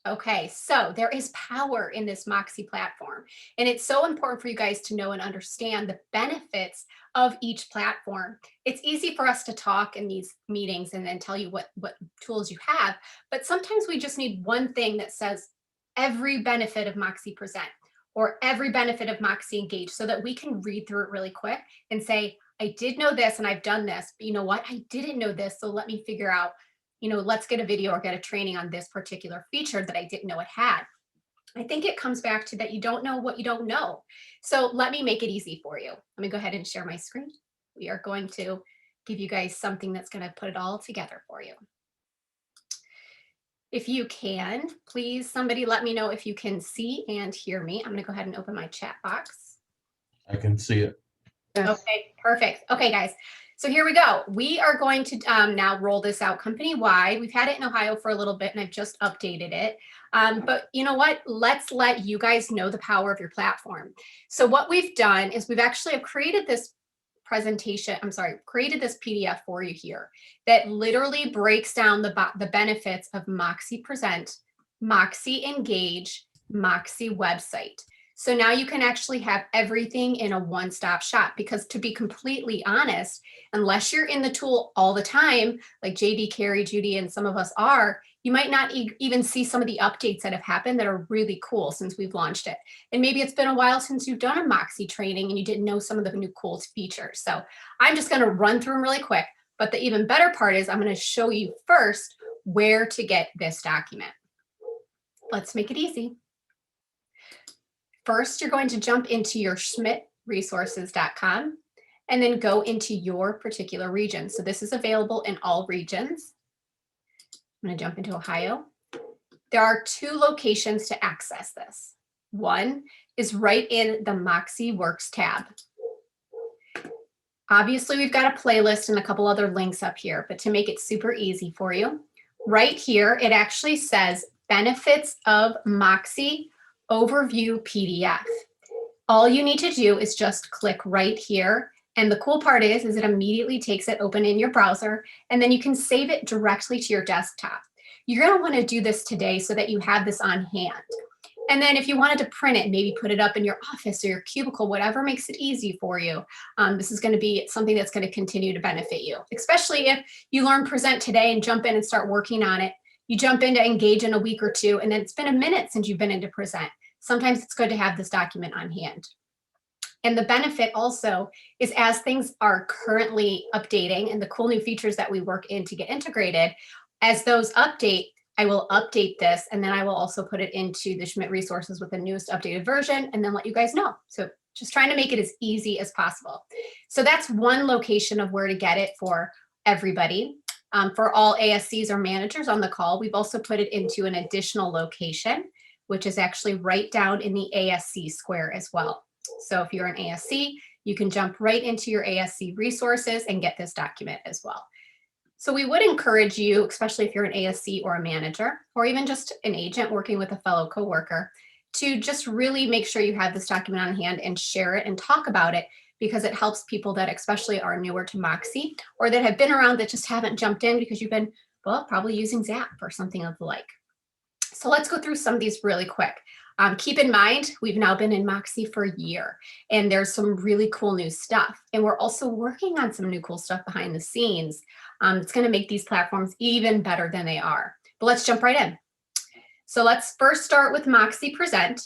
Okay, so there is power in this Moxie platform. And it's so important for you guys to know and understand the benefits of each platform. It's easy for us to talk in these meetings and then tell you what tools you have, but sometimes we just need one thing that says every benefit of Moxie Present or every benefit of Moxie Engage so that we can read through it really quick and say, I did know this and I've done this, but you know what? I didn't know this. So let me figure out, let's get a video or get a training on this particular feature that I didn't know it had. I think it comes back to that you don't know what you don't know. So let me make it easy for you. Let me go ahead and share my screen. We are going to give you guys something that's going to put it all together for you. If you can, please, somebody let me know if you can see and hear me. I'm going to go ahead and open my chat box. I can see it. Yes. Okay, perfect. Okay, guys. So here we go. We are going to now roll this out company-wide. We've had it in Ohio for a little bit, and I've just updated it. But you know what? Let's let you guys know the power of your platform. So what we've done is we've actually created this created this PDF for you here that literally breaks down the benefits of Moxie Present, Moxie Engage, Moxie Website. So now you can actually have everything in a one-stop shop, because to be completely honest, unless you're in the tool all the time, like JD, Carrie, Judy, and some of us are, you might not even see some of the updates that have happened that are really cool since we've launched it. And maybe it's been a while since you've done a Moxie training and you didn't know some of the new cool features. So I'm just going to run through them really quick. But the even better part is I'm going to show you first where to get this document. Let's make it easy. First, you're going to jump into your schmidtresources.com and then go into your particular region. So this is available in all regions. I'm going to jump into Ohio. There are 2 locations to access this. One is right in the Moxie Works tab. Obviously, we've got a playlist and a couple other links up here, but to make it super easy for you, right here, it actually says Benefits of Moxie Overview PDF. All you need to do is just click right here. And the cool part is it immediately takes it open in your browser, and then you can save it directly to your desktop. You're going to want to do this today so that you have this on hand. And then if you wanted to print it, maybe put it up in your office or your cubicle, whatever makes it easy for you. This is going to be something that's going to continue to benefit you, especially if you learn Present today and jump in and start working on it. You jump into Engage in a week or 2, and then it's been a minute since you've been into Present. Sometimes it's good to have this document on hand. And the benefit also is as things are currently updating and the cool new features that we work in to get integrated, as those update, I will update this, and then I will also put it into the Schmidt resources with the newest updated version and then let you guys know. So just trying to make it as easy as possible. So that's one location of where to get it for everybody. For all ASCs or managers on the call, we've also put it into an additional location, which is actually right down in the ASC square as well. So if you're an ASC, you can jump right into your ASC resources and get this document as well. So we would encourage you, especially if you're an ASC or a manager, or even just an agent working with a fellow coworker, to just really make sure you have this document on hand and share it and talk about it, because it helps people that especially are newer to Moxie or that have been around that just haven't jumped in because you've been, well, probably using Zap or something of the like. So let's go through some of these really quick. Keep in mind, we've now been in Moxie for a year, and there's some really cool new stuff. And we're also working on some new cool stuff behind the scenes. It's going to make these platforms even better than they are. But let's jump right in. So let's first start with Moxie Present.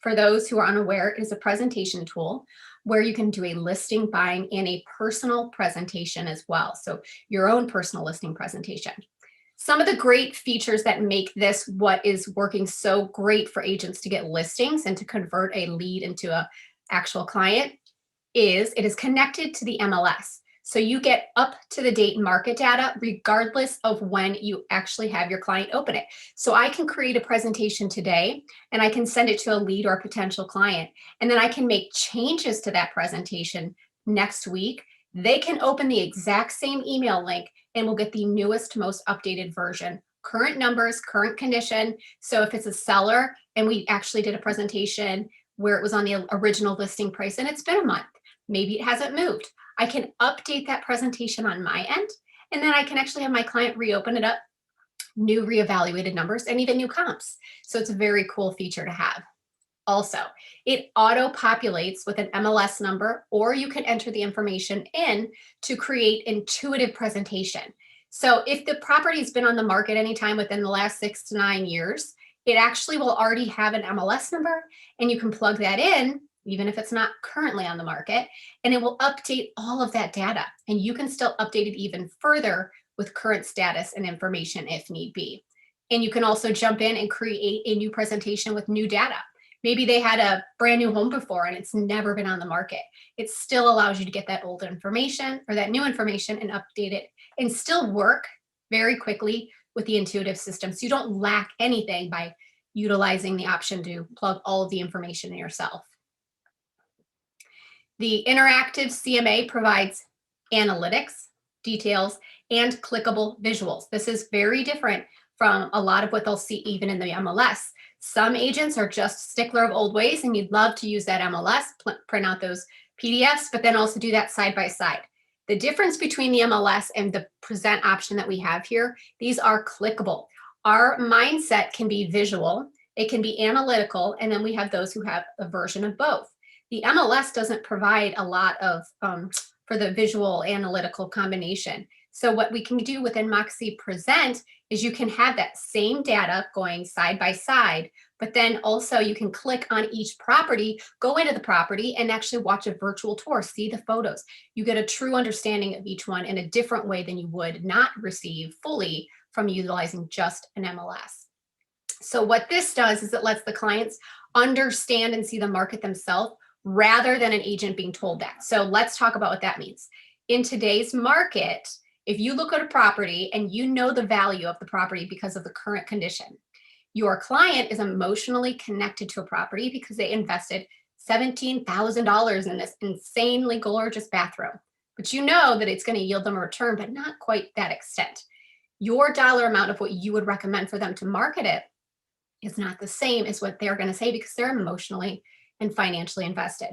For those who are unaware, it is a presentation tool where you can do a listing, buying, and a personal presentation as well. So your own personal listing presentation. Some of the great features that make this what is working so great for agents to get listings and to convert a lead into an actual client is it is connected to the MLS. So you get up to the date market data regardless of when you actually have your client open it. So I can create a presentation today and I can send it to a lead or a potential client. And then I can make changes to that presentation next week. They can open the exact same email link and we'll get the newest, most updated version. Current numbers, current condition. So if it's a seller and we actually did a presentation where it was on the original listing price and it's been a month, maybe it hasn't moved, I can update that presentation on my end, and then I can actually have my client reopen it up new reevaluated numbers, and even new comps. So it's a very cool feature to have. Also, it auto-populates with an MLS number, or you can enter the information in to create intuitive presentation. So if the property's been on the market anytime within the last 6 to 9 years, it actually will already have an MLS number, and you can plug that in, even if it's not currently on the market, and it will update all of that data. And you can still update it even further with current status and information if need be. And you can also jump in and create a new presentation with new data. Maybe they had a brand new home before and it's never been on the market. It still allows you to get that old information or that new information and update it and still work very quickly with the intuitive system. So you don't lack anything by utilizing the option to plug all of the information in yourself. The interactive CMA provides analytics, details, and clickable visuals. This is very different from a lot of what they'll see even in the MLS. Some agents are just stickler of old ways and you'd love to use that MLS, print out those PDFs, but then also do that side by side. The difference between the MLS and the present option that we have here, these are clickable. Our mindset can be visual, it can be analytical, and then we have those who have a version of both. The MLS doesn't provide a lot of for the visual analytical combination. So what we can do within Moxi Present is you can have that same data going side by side, but then also you can click on each property, go into the property and actually watch a virtual tour, see the photos. You get a true understanding of each one in a different way than you would not receive fully from utilizing just an MLS. So what this does is it lets the clients understand and see the market themselves rather than an agent being told that. So let's talk about what that means. In today's market, if you look at a property and you know the value of the property because of the current condition, your client is emotionally connected to a property because they invested $17,000 in this insanely gorgeous bathroom. But you know that it's going to yield them a return, but not quite that extent. Your dollar amount of what you would recommend for them to market it is not the same as what they're going to say because they're emotionally and financially invested.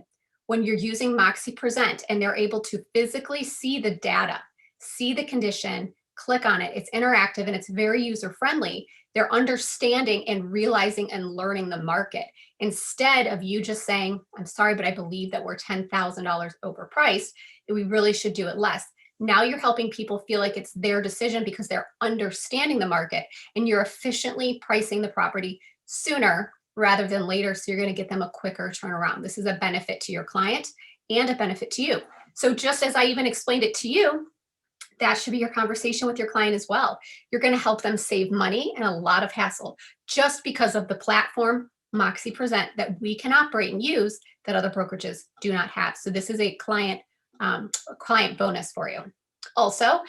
When you're using Moxi Present and they're able to physically see the data, see the condition, click on it, it's interactive and it's very user-friendly, they're understanding and realizing and learning the market. Instead of you just saying, I'm sorry, but I believe that we're $10,000 overpriced, and we really should do it less. Now you're helping people feel like it's their decision because they're understanding the market and you're efficiently pricing the property sooner rather than later. So you're going to get them a quicker turnaround. This is a benefit to your client and a benefit to you. So just as I even explained it to you, that should be your conversation with your client as well. You're going to help them save money and a lot of hassle just because of the platform Moxi Present that we can operate and use that other brokerages do not have. So this is a client bonus for you. Also,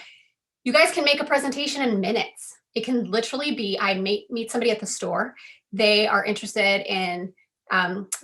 you guys can make a presentation in minutes. It can literally be, I meet somebody at the store. They are interested in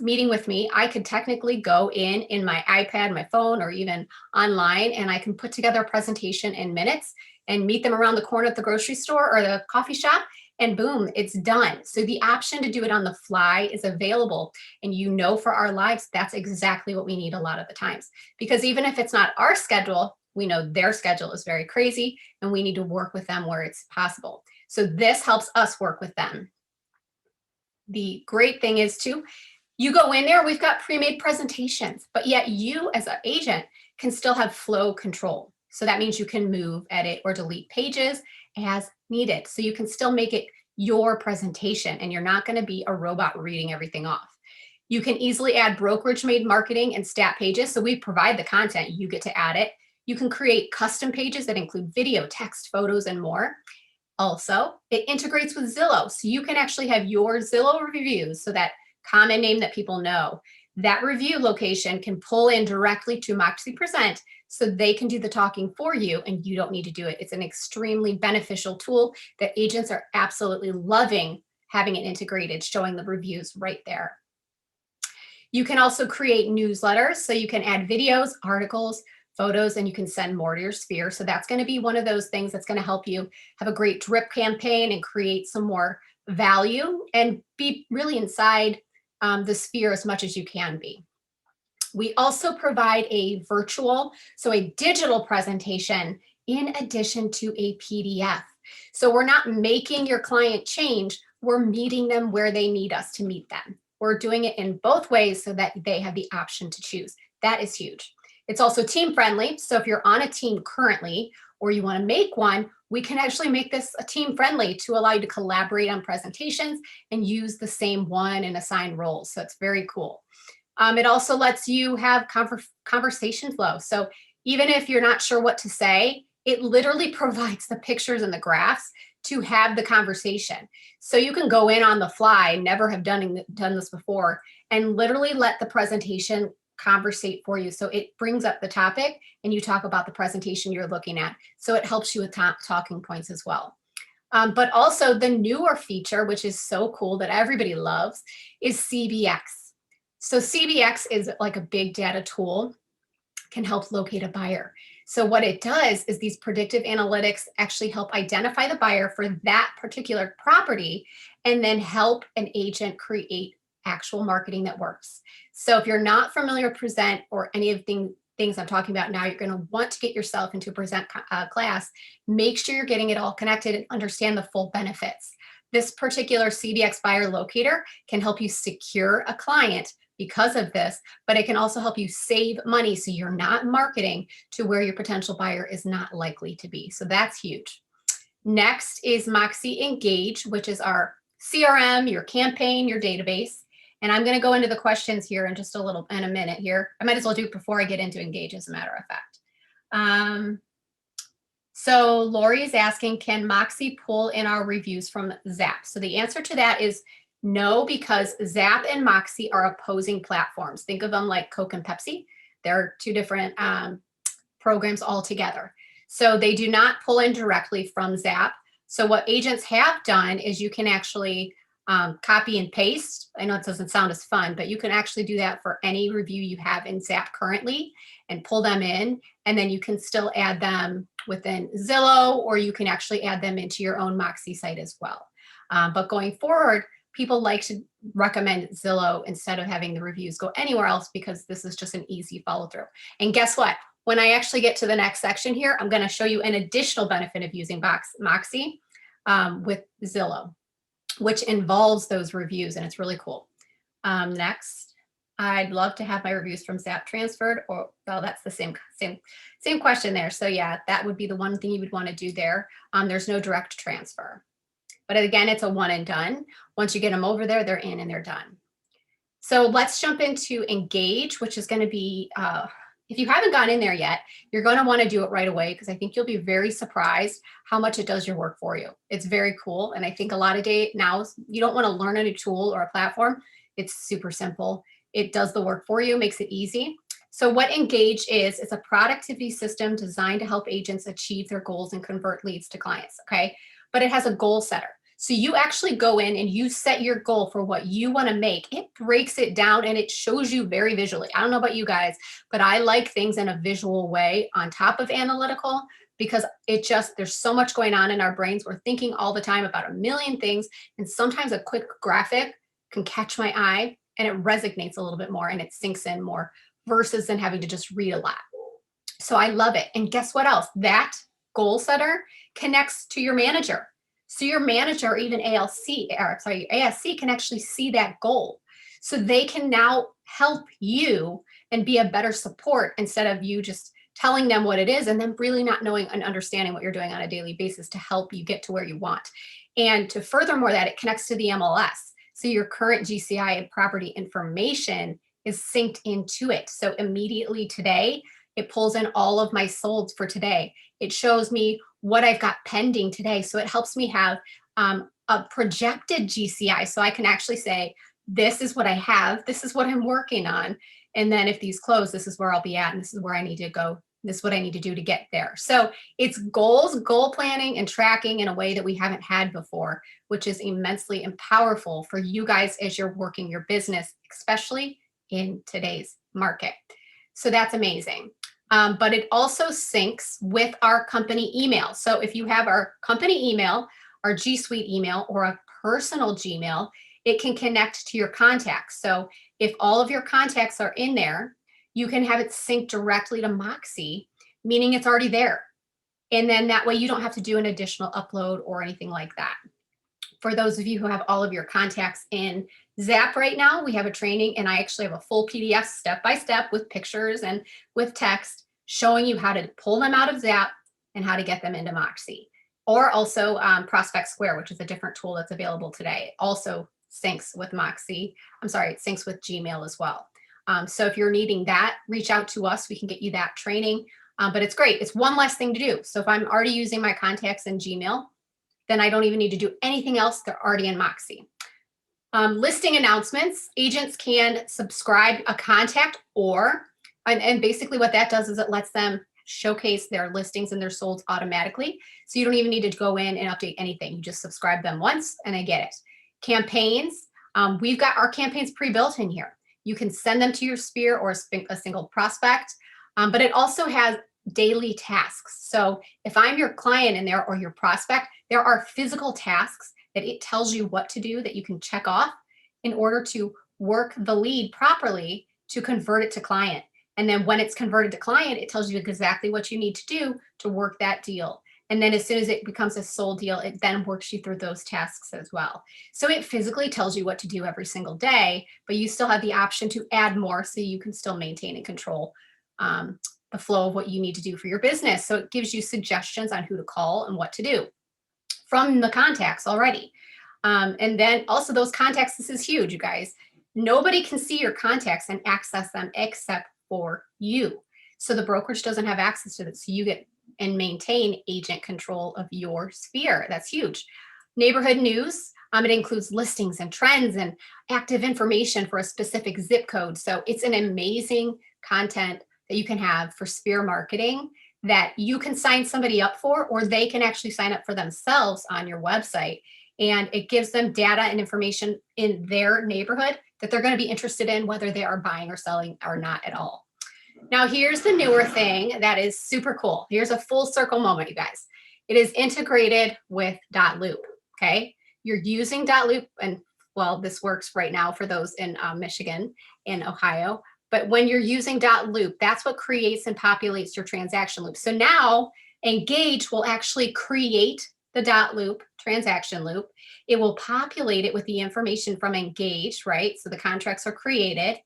meeting with me. I could technically go in my iPad, my phone, or even online, and I can put together a presentation in minutes and meet them around the corner at the grocery store or the coffee shop, and boom, it's done. So the option to do it on the fly is available. And you know, for our lives, that's exactly what we need a lot of the times. Because even if it's not our schedule, we know their schedule is very crazy and we need to work with them where it's possible. So this helps us work with them. The great thing is too, you go in there, we've got pre-made presentations, but yet you as an agent can still have flow control. So that means you can move, edit, or delete pages as needed. So you can still make it your presentation and you're not going to be a robot reading everything off. You can easily add brokerage made marketing and stat pages. So we provide the content, you get to add it. You can create custom pages that include video, text, photos, and more. Also, it integrates with Zillow. So you can actually have your Zillow reviews, so that common name that people know, that review location can pull in directly to Moxi Present so they can do the talking for you and you don't need to do it. It's an extremely beneficial tool that agents are absolutely loving having it integrated, showing the reviews right there. You can also create newsletters, so you can add videos, articles, photos, and you can send more to your sphere. So that's going to be one of those things that's going to help you have a great drip campaign and create some more value and be really inside the sphere as much as you can be. We also provide a virtual, so a digital presentation in addition to a PDF. So we're not making your client change, we're meeting them where they need us to meet them. We're doing it in both ways so that they have the option to choose. That is huge. It's also team friendly. So if you're on a team currently, or you want to make one, we can actually make this a team friendly to allow you to collaborate on presentations and use the same one and assign roles. So it's very cool. It also lets you have conversation flow. So even if you're not sure what to say, it literally provides the pictures and the graphs to have the conversation. So you can go in on the fly, never have done this before, and literally let the presentation conversate for you. So it brings up the topic and you talk about the presentation you're looking at. So it helps you with talking points as well. But also the newer feature, which is so cool that everybody loves, is CBX. So CBX is like a big data tool, can help locate a buyer. So what it does is these predictive analytics actually help identify the buyer for that particular property and then help an agent create actual marketing that works. So if you're not familiar with Present or any of the things I'm talking about now, you're going to want to get yourself into a Present class. Make sure you're getting it all connected and understand the full benefits. This particular CBX buyer locator can help you secure a client because of this, but it can also help you save money so you're not marketing to where your potential buyer is not likely to be. So that's huge. Next is Moxi Engage, which is our CRM, your campaign, your database. And I'm going to go into the questions here in just in a minute here. I might as well do it before I get into Engage, as a matter of fact. So Lori is asking, can Moxi pull in our reviews from Zap? So the answer to that is no, because Zap and Moxi are opposing platforms. Think of them like Coke and Pepsi. They're two different programs altogether. So they do not pull in directly from Zap. So what agents have done is you can actually copy and paste. I know it doesn't sound as fun, but you can actually do that for any review you have in Zap currently and pull them in. And then you can still add them within Zillow, or you can actually add them into your own Moxi site as well. But going forward, people like to recommend Zillow instead of having the reviews go anywhere else, because this is just an easy follow through. And guess what? When I actually get to the next section here, I'm going to show you an additional benefit of using Moxi with Zillow, which involves those reviews, and it's really cool. Next, I'd love to have my reviews from Zap transferred, or well, that's the same question there. So yeah, that would be the one thing you would want to do there. There's no direct transfer. But again, it's a one and done. Once you get them over there, they're in and they're done. So let's jump into Engage, which is going to be, if you haven't gone in there yet, you're going to want to do it right away, because I think you'll be very surprised how much it does your work for you. It's very cool. And I think a lot of now, you don't want to learn a new tool or a platform. It's super simple. It does the work for you, makes it easy. So what Engage is, it's a productivity system designed to help agents achieve their goals and convert leads to clients, okay? But it has a goal setter. So you actually go in and you set your goal for what you want to make. It breaks it down and it shows you very visually. I don't know about you guys, but I like things in a visual way on top of analytical, because there's so much going on in our brains. We're thinking all the time about a million things. And sometimes a quick graphic can catch my eye and it resonates a little bit more and it sinks in more versus than having to just read a lot. So I love it. And guess what else? That goal setter connects to your manager. So your manager, or even ASC can actually see that goal. So they can now help you and be a better support, instead of you just telling them what it is and then really not knowing and understanding what you're doing on a daily basis to help you get to where you want. And to furthermore that, it connects to the MLS. So your current GCI and property information is synced into it. So immediately today, it pulls in all of my solds for today. It shows me what I've got pending today. So it helps me have a projected GCI. So I can actually say, this is what I have, this is what I'm working on. And then if these close, this is where I'll be at, and this is where I need to go. This is what I need to do to get there. So it's goals, goal planning, and tracking in a way that we haven't had before, which is immensely powerful for you guys as you're working your business, especially in today's market. So that's amazing. But it also syncs with our company email. So if you have our company email, our G Suite email, or a personal Gmail, it can connect to your contacts. So if all of your contacts are in there, you can have it sync directly to Moxi, meaning it's already there. And then that way you don't have to do an additional upload or anything like that. For those of you who have all of your contacts in Zap right now, we have a training, and I actually have a full PDF step-by-step with pictures and with text showing you how to pull them out of Zap and how to get them into Moxi. Or also Prospect Square, which is a different tool that's available today. Also syncs with Moxi. I'm sorry, it syncs with Gmail as well. So if you're needing that, reach out to us. We can get you that training. But it's great. It's one less thing to do. So if I'm already using my contacts in Gmail, then I don't even need to do anything else. They're already in Moxi. Listing announcements, agents can subscribe a contact and basically what that does is it lets them showcase their listings and their solds automatically. So you don't even need to go in and update anything. You just subscribe them once and they get it. Campaigns, we've got our campaigns pre-built in here. You can send them to your sphere or a single prospect, but it also has daily tasks. So if I'm your client in there or your prospect, there are physical tasks that it tells you what to do that you can check off in order to work the lead properly to convert it to client. And then when it's converted to client, it tells you exactly what you need to do to work that deal. And then as soon as it becomes a sold deal, it then works you through those tasks as well. So it physically tells you what to do every single day, but you still have the option to add more so you can still maintain and control the flow of what you need to do for your business. So it gives you suggestions on who to call and what to do from the contacts already. And then also those contacts, this is huge, you guys. Nobody can see your contacts and access them except for you. So the brokerage doesn't have access to this. So you get and maintain agent control of your sphere. That's huge. Neighborhood news, it includes listings and trends and active information for a specific zip code. So it's an amazing content that you can have for sphere marketing that you can sign somebody up for, or they can actually sign up for themselves on your website. And it gives them data and information in their neighborhood that they're going to be interested in, whether they are buying or selling or not at all. Now, here's the newer thing that is super cool. Here's a full circle moment, you guys. It is integrated with .loop, okay? You're using .loop, and well, this works right now for those in Michigan and Ohio. But when you're using .loop, that's what creates and populates your transaction loop. So now Engage will actually create the .loop transaction loop. It will populate it with the information from Engage, right? So the contracts are created.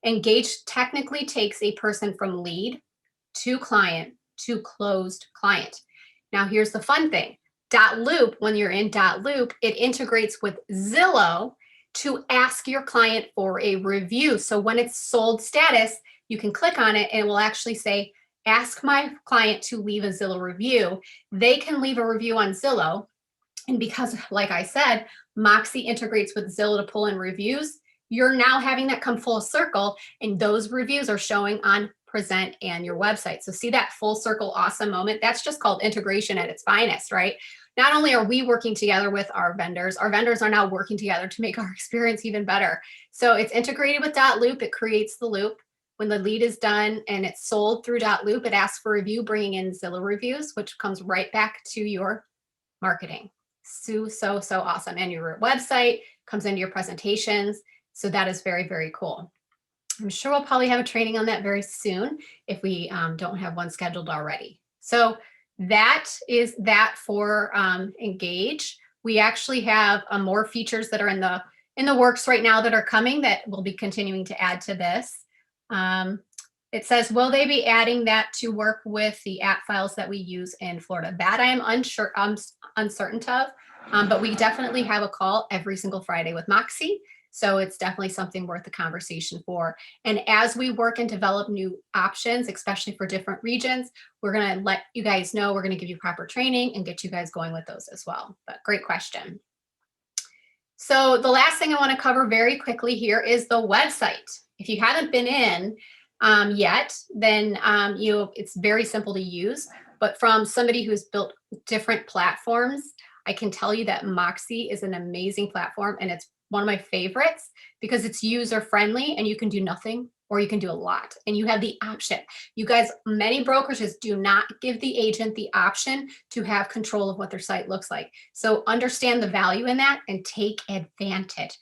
Engage technically takes a person from lead to client to closed client. Now here's the fun thing. .loop, when you're in .loop, it integrates with Zillow to ask your client for a review. So when it's sold status, you can click on it and it will actually say, ask my client to leave a Zillow review. They can leave a review on Zillow. And because, like I said, Moxi integrates with Zillow to pull in reviews, you're now having that come full circle, and those reviews are showing on Present and your website. So see that full circle awesome moment? That's just called integration at its finest, right? Not only are we working together with our vendors are now working together to make our experience even better. So it's integrated with .loop. It creates the loop. When the lead is done and it's sold through .loop, it asks for a review, bringing in Zillow reviews, which comes right back to your marketing. So awesome. And your website comes into your presentations. So that is very, very cool. I'm sure we'll probably have a training on that very soon if we don't have one scheduled already. So that is that for Engage. We actually have more features that are in the works right now that are coming that we'll be continuing to add to this. It says, will they be adding that to work with the app files that we use in Florida? That I am uncertain of, but we definitely have a call every single Friday with Moxi. So it's definitely something worth the conversation for. And as we work and develop new options, especially for different regions, we're going to let you guys know. We're going to give you proper training and get you guys going with those as well. But great question. So the last thing I want to cover very quickly here is the website. If you haven't been in yet, then it's very simple to use. But from somebody who's built different platforms, I can tell you that Moxi is an amazing platform, and it's one of my favorites because it's user friendly and you can do nothing or you can do a lot, and you have the option. You guys, many brokerages do not give the agent the option to have control of what their site looks like. So understand the value in that and take advantage.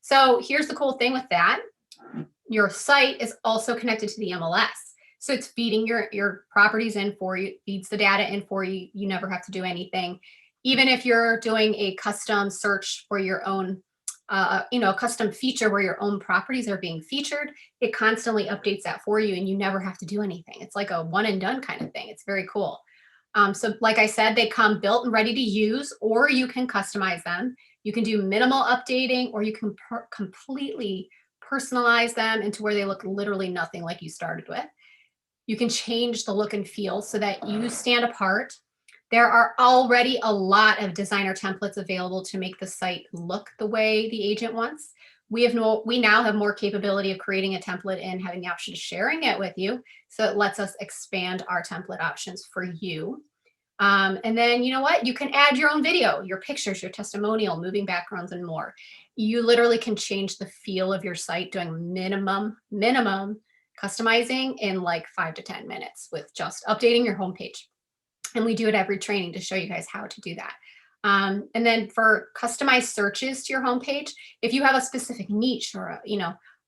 So here's the cool thing with that. Your site is also connected to the MLS. So it's feeding your properties in for you, feeds the data in for you. You never have to do anything. Even if you're doing a custom search for your own, a custom feature where your own properties are being featured, it constantly updates that for you and you never have to do anything. It's like a one and done kind of thing. It's very cool. So like I said, they come built and ready to use, or you can customize them. You can do minimal updating, or you can completely personalize them into where they look literally nothing like you started with. You can change the look and feel so that you stand apart. There are already a lot of designer templates available to make the site look the way the agent wants. We now have more capability of creating a template and having the option of sharing it with you. So it lets us expand our template options for you. And then you know what? You can add your own video, your pictures, your testimonial, moving backgrounds, and more. You literally can change the feel of your site doing minimum customizing in like 5 to 10 minutes with just updating your homepage. And we do it every training to show you guys how to do that. And then for customized searches to your homepage, if you have a specific niche or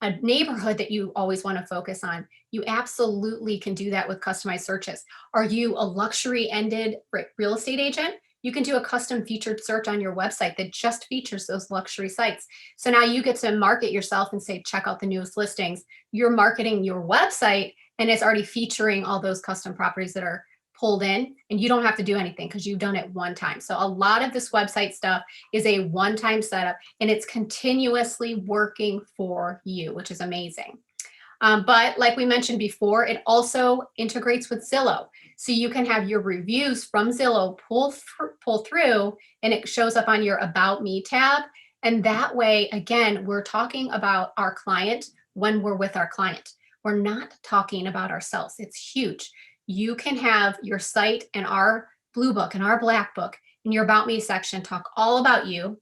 a neighborhood that you always want to focus on, you absolutely can do that with customized searches. Are you a luxury ended real estate agent? You can do a custom featured search on your website that just features those luxury sites. So now you get to market yourself and say, check out the newest listings. You're marketing your website and it's already featuring all those custom properties that are pulled in, and you don't have to do anything because you've done it one time. So a lot of this website stuff is a one-time setup and it's continuously working for you, which is amazing. But like we mentioned before, it also integrates with Zillow. So you can have your reviews from Zillow pull through and it shows up on your About Me tab. And that way, again, we're talking about our client when we're with our client. We're not talking about ourselves. It's huge. You can have your site and our blue book and our black book in your About Me section talk all about you,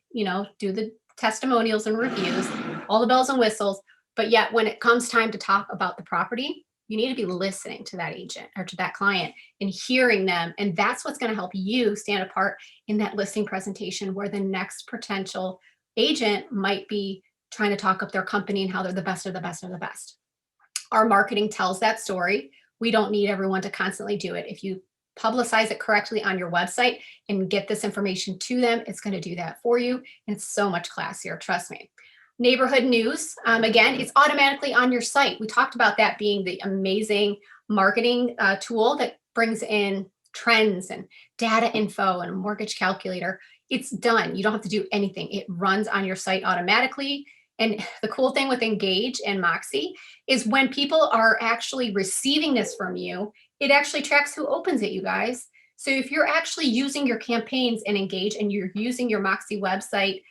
do the testimonials and reviews, all the bells and whistles. But yet when it comes time to talk about the property, you need to be listening to that agent or to that client and hearing them. And that's what's going to help you stand apart in that listing presentation where the next potential agent might be trying to talk up their company and how they're the best of the best of the best. Our marketing tells that story. We don't need everyone to constantly do it. If you publicize it correctly on your website and get this information to them, it's going to do that for you. And it's so much classier, trust me. Neighborhood news, again, it's automatically on your site. We talked about that being the amazing marketing tool that brings in trends and data info and a mortgage calculator. It's done. You don't have to do anything. It runs on your site automatically. And the cool thing with Engage and Moxi is when people are actually receiving this from you, it actually tracks who opens it, you guys. So if you're actually using your campaigns in Engage and you're using your Moxi website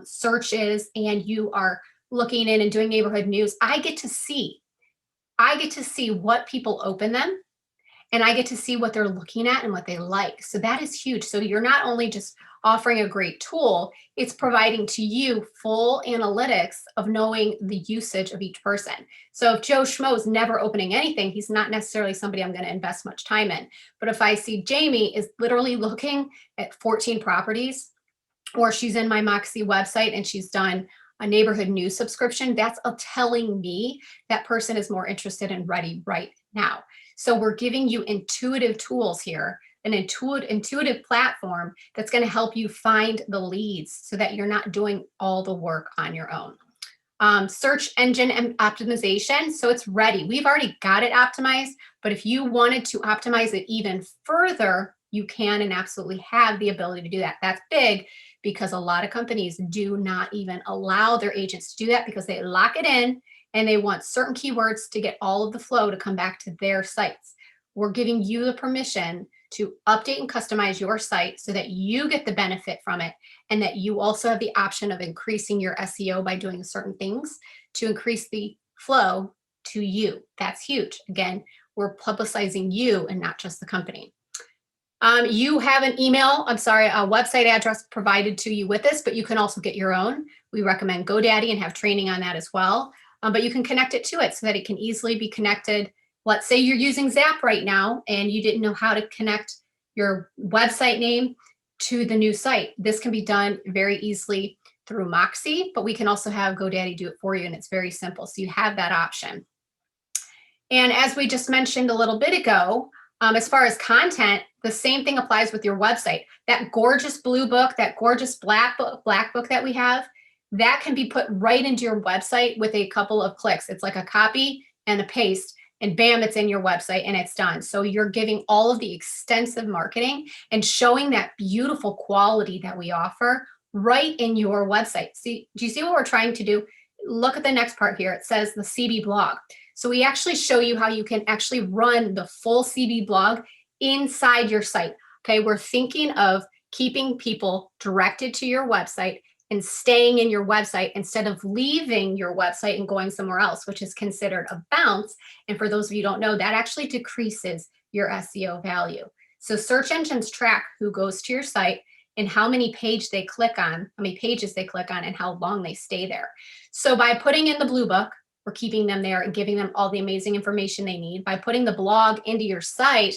searches and you are looking in and doing neighborhood news, I get to see what people open them, and I get to see what they're looking at and what they like. So that is huge. So you're not only just offering a great tool, it's providing to you full analytics of knowing the usage of each person. So if Joe Schmo is never opening anything, he's not necessarily somebody I'm going to invest much time in. But if I see Jamie is literally looking at 14 properties, or she's in my Moxi website and she's done a neighborhood news subscription, that's telling me that person is more interested and ready right now. So we're giving you intuitive tools here, an intuitive platform that's going to help you find the leads so that you're not doing all the work on your own. Search engine optimization. So it's ready. We've already got it optimized, but if you wanted to optimize it even further, you can and absolutely have the ability to do that. That's big because a lot of companies do not even allow their agents to do that because they lock it in and they want certain keywords to get all of the flow to come back to their sites. We're giving you the permission to update and customize your site so that you get the benefit from it and that you also have the option of increasing your SEO by doing certain things to increase the flow to you. That's huge. Again, we're publicizing you and not just the company. You have a website address provided to you with this, but you can also get your own. We recommend GoDaddy and have training on that as well. But you can connect it to it so that it can easily be connected. Let's say you're using Zap right now and you didn't know how to connect your website name to the new site. This can be done very easily through Moxi, but we can also have GoDaddy do it for you, and it's very simple. So you have that option. And as we just mentioned a little bit ago, as far as content, the same thing applies with your website. That gorgeous blue book, that gorgeous black book that we have, that can be put right into your website with a couple of clicks. It's like a copy and a paste, and bam, it's in your website and it's done. So you're giving all of the extensive marketing and showing that beautiful quality that we offer right in your website. See, do you see what we're trying to do? Look at the next part here. It says the CB blog. So we actually show you how you can actually run the full CB blog inside your site. Okay, we're thinking of keeping people directed to your website and staying in your website instead of leaving your website and going somewhere else, which is considered a bounce. And for those of you who don't know, that actually decreases your SEO value. So search engines track who goes to your site and how many pages they click on, and how long they stay there. So by putting in the blue book, we're keeping them there and giving them all the amazing information they need. By putting the blog into your site,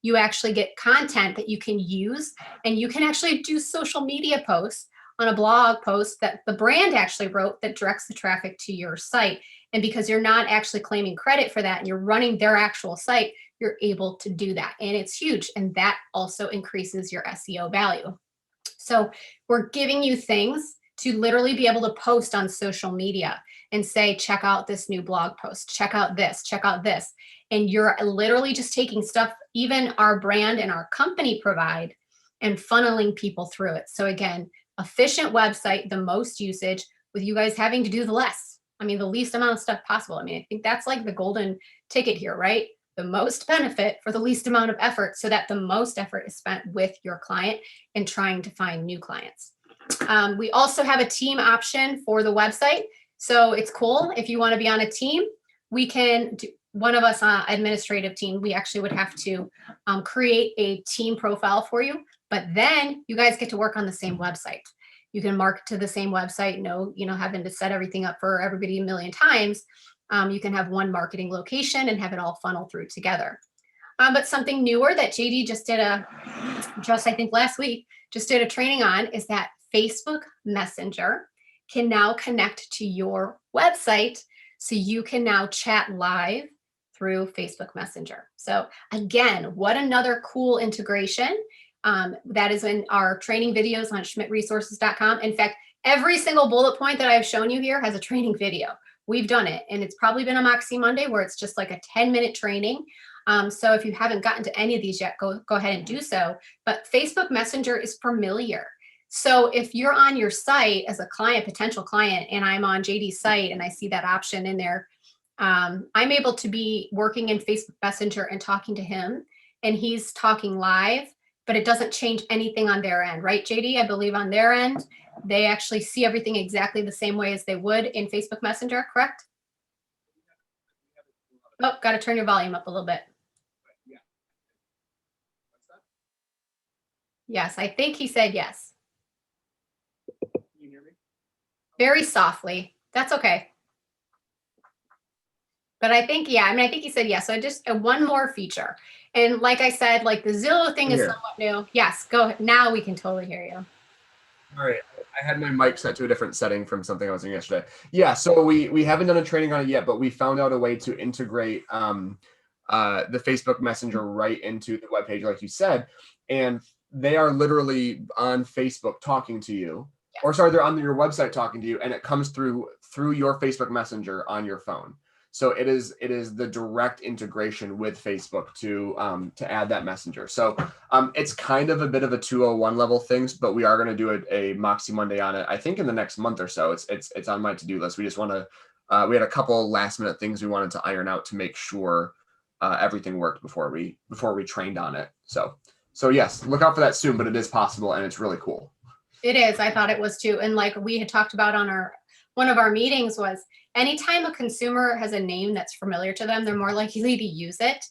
you actually get content that you can use, and you can actually do social media posts on a blog post that the brand actually wrote that directs the traffic to your site. And because you're not actually claiming credit for that and you're running their actual site, you're able to do that. And it's huge. And that also increases your SEO value. So we're giving you things to literally be able to post on social media and say, check out this new blog post, check out this, check out this. And you're literally just taking stuff even our brand and our company provide and funneling people through it. So again, efficient website, the most usage, with you guys having to do the less. I mean, the least amount of stuff possible. I mean, I think that's like the golden ticket here, right? The most benefit for the least amount of effort, so that the most effort is spent with your client and trying to find new clients. We also have a team option for the website. So it's cool. If you want to be on a team, we can do, one of us on administrative team, we actually would have to create a team profile for you, but then you guys get to work on the same website. You can market to the same website, no, having to set everything up for everybody a million times. You can have one marketing location and have it all funnel through together. But something newer that JD just did I think last week, just did a training on is that Facebook Messenger can now connect to your website. So you can now chat live through Facebook Messenger. So again, what another cool integration. That is in our training videos on schmidtresources.com. In fact, every single bullet point that I've shown you here has a training video. We've done it, and it's probably been a Moxi Monday where it's just like a 10-minute training. So if you haven't gotten to any of these yet, go ahead and do so. But Facebook Messenger is familiar. So if you're on your site as a client, potential client, and I'm on JD's site and I see that option in there, I'm able to be working in Facebook Messenger and talking to him, and he's talking live, but it doesn't change anything on their end, right, JD? I believe on their end, they actually see everything exactly the same way as they would in Facebook Messenger, correct? Oh, got to turn your volume up a little bit. Yes, I think he said yes. Can you hear me? Very softly. That's okay. But I think, yeah, I think he said yes. So just one more feature. And like I said, like the Zillow thing is somewhat new. Yes, go ahead. Now we can totally hear you. All right. I had my mic set to a different setting from something I was doing yesterday. Yeah, so we haven't done a training on it yet, but we found out a way to integrate the Facebook Messenger right into the webpage, like you said. And they are literally on Facebook talking to you. Yeah. Or sorry, they're on your website talking to you, and it comes through your Facebook Messenger on your phone. So it is the direct integration with Facebook to add that messenger. So it's kind of a bit of a 201 level things, but we are going to do a Moxi Monday on it. I think in the next month or so. It's on my to-do list. We just want to. We had a couple last minute things we wanted to iron out to make sure everything worked before we trained on it. So yes, look out for that soon. But it is possible, and it's really cool. It is. I thought it was too. And like we had talked about on one of our meetings was, anytime a consumer has a name that's familiar to them, they're more likely to use it.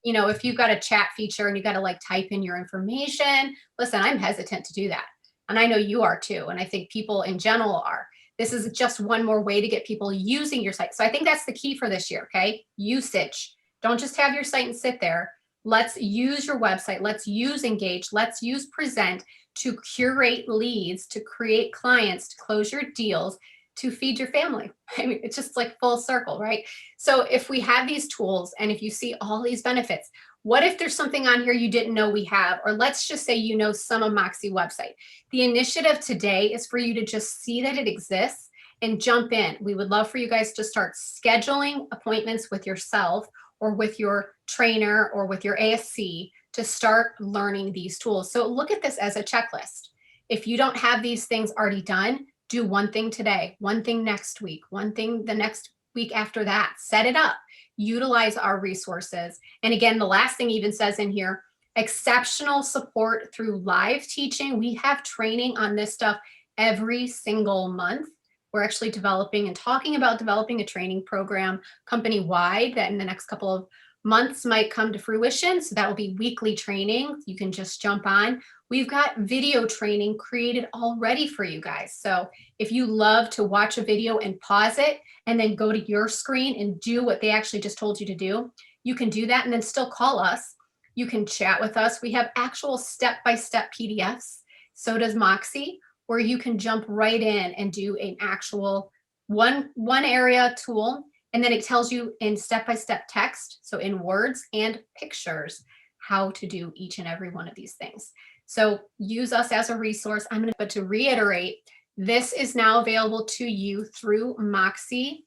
If you've got a chat feature and you got to like type in your information, listen, I'm hesitant to do that. And I know you are too. And I think people in general are. This is just one more way to get people using your site. So I think that's the key for this year, okay? Usage. Don't just have your site and sit there. Let's use your website. Let's use Engage. Let's use Present to curate leads, to create clients, to close your deals. to feed your family. I mean, it's just like full circle, right? So if we have these tools and if you see all these benefits, what if there's something on here you didn't know we have? Or let's just say you know some of Moxi website. The initiative today is for you to just see that it exists and jump in. We would love for you guys to start scheduling appointments with yourself or with your trainer or with your ASC to start learning these tools. So look at this as a checklist. If you don't have these things already done, do one thing today, one thing next week, one thing the next week after that. Set it up, utilize our resources. And again, the last thing even says in here, exceptional support through live teaching. We have training on this stuff every single month. We're actually developing and talking about developing a training program company-wide that in the next couple of months might come to fruition. So that will be weekly training. You can just jump on. We've got video training created already for you guys. So if you love to watch a video and pause it and then go to your screen and do what they actually just told you to do, you can do that and then still call us. You can chat with us. We have actual step-by-step PDFs. So does Moxi, where you can jump right in and do an actual one area tool. And then it tells you in step-by-step text, so in words and pictures, how to do each and every one of these things. So use us as a resource. But to reiterate, this is now available to you through Moxi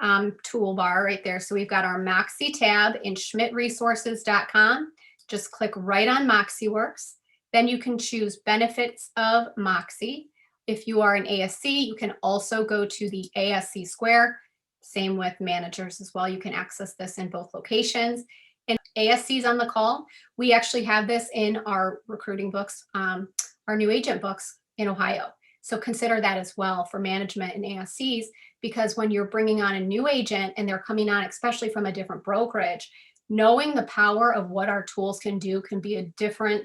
toolbar right there. So we've got our Moxi tab in schmidtresources.com. Just click right on MoxiWorks. Then you can choose benefits of Moxi. If you are an ASC, you can also go to the ASC Square. Same with managers as well. You can access this in both locations. And ASCs on the call, we actually have this in our recruiting books, our new agent books in Ohio. So consider that as well for management and ASCs, because when you're bringing on a new agent and they're coming on, especially from a different brokerage, knowing the power of what our tools can do can be a different,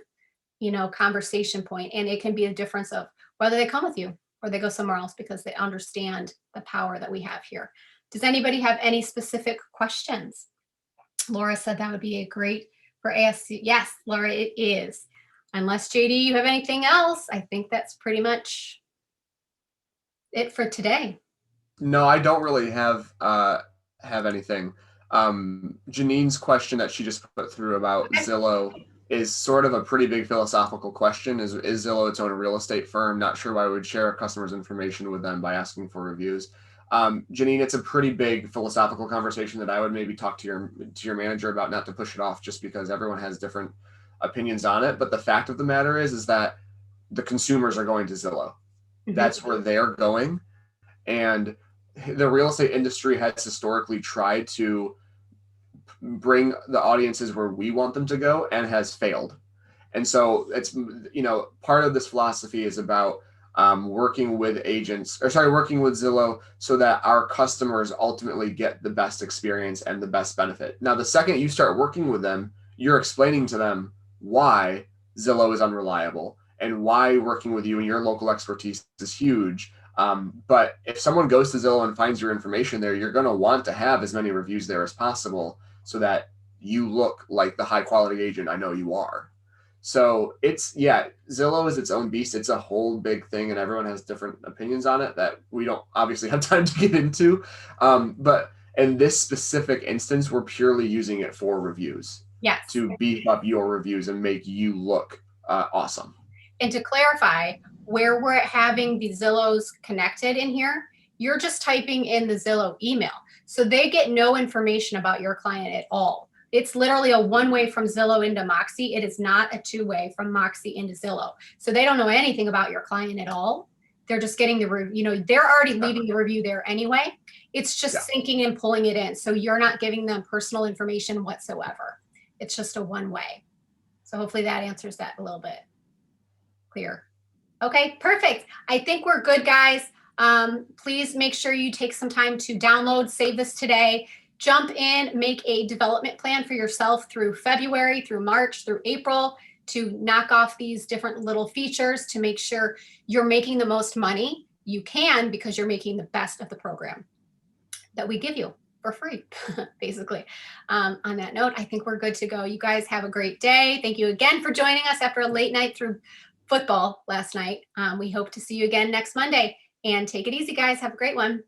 conversation point. And it can be a difference of whether they come with you or they go somewhere else because they understand the power that we have here. Does anybody have any specific questions? Laura said that would be a great for ASC. Yes, Laura, it is. Unless JD, you have anything else, I think that's pretty much it for today. No, I don't really have anything. Janine's question that she just put through about Zillow is sort of a pretty big philosophical question. Is Zillow its own real estate firm? Not sure why we would share our customers' information with them by asking for reviews. Janine, it's a pretty big philosophical conversation that I would maybe talk to your manager about, not to push it off just because everyone has different opinions on it. But the fact of the matter is that the consumers are going to Zillow. Mm-hmm. That's where they're going. And the real estate industry has historically tried to bring the audiences where we want them to go and has failed. And so it's, part of this philosophy is about working with Zillow so that our customers ultimately get the best experience and the best benefit. Now, the second you start working with them, you're explaining to them why Zillow is unreliable and why working with you and your local expertise is huge. But if someone goes to Zillow and finds your information there, you're going to want to have as many reviews there as possible so that you look like the high quality agent I know you are. So Zillow is its own beast. It's a whole big thing and everyone has different opinions on it that we don't obviously have time to get into. But in this specific instance, we're purely using it for reviews. Yes. To beef up your reviews and make you look awesome. And to clarify, where we're having the Zillows connected in here, you're just typing in the Zillow email. So they get no information about your client at all. It's literally a one-way from Zillow into Moxi. It is not a two-way from Moxi into Zillow. So they don't know anything about your client at all. They're just getting the review. They're already leaving the review there anyway. It's just syncing and pulling it in. So you're not giving them personal information whatsoever. It's just a one-way. So hopefully that answers that a little bit clear. Okay, perfect. I think we're good, guys. Please make sure you take some time to download, save this today, jump in, make a development plan for yourself through February, through March, through April to knock off these different little features to make sure you're making the most money you can because you're making the best of the program that we give you for free, basically. On that note, I think we're good to go. You guys have a great day. Thank you again for joining us after a late night through football last night. We hope to see you again next Monday. And take it easy, guys. Have a great one.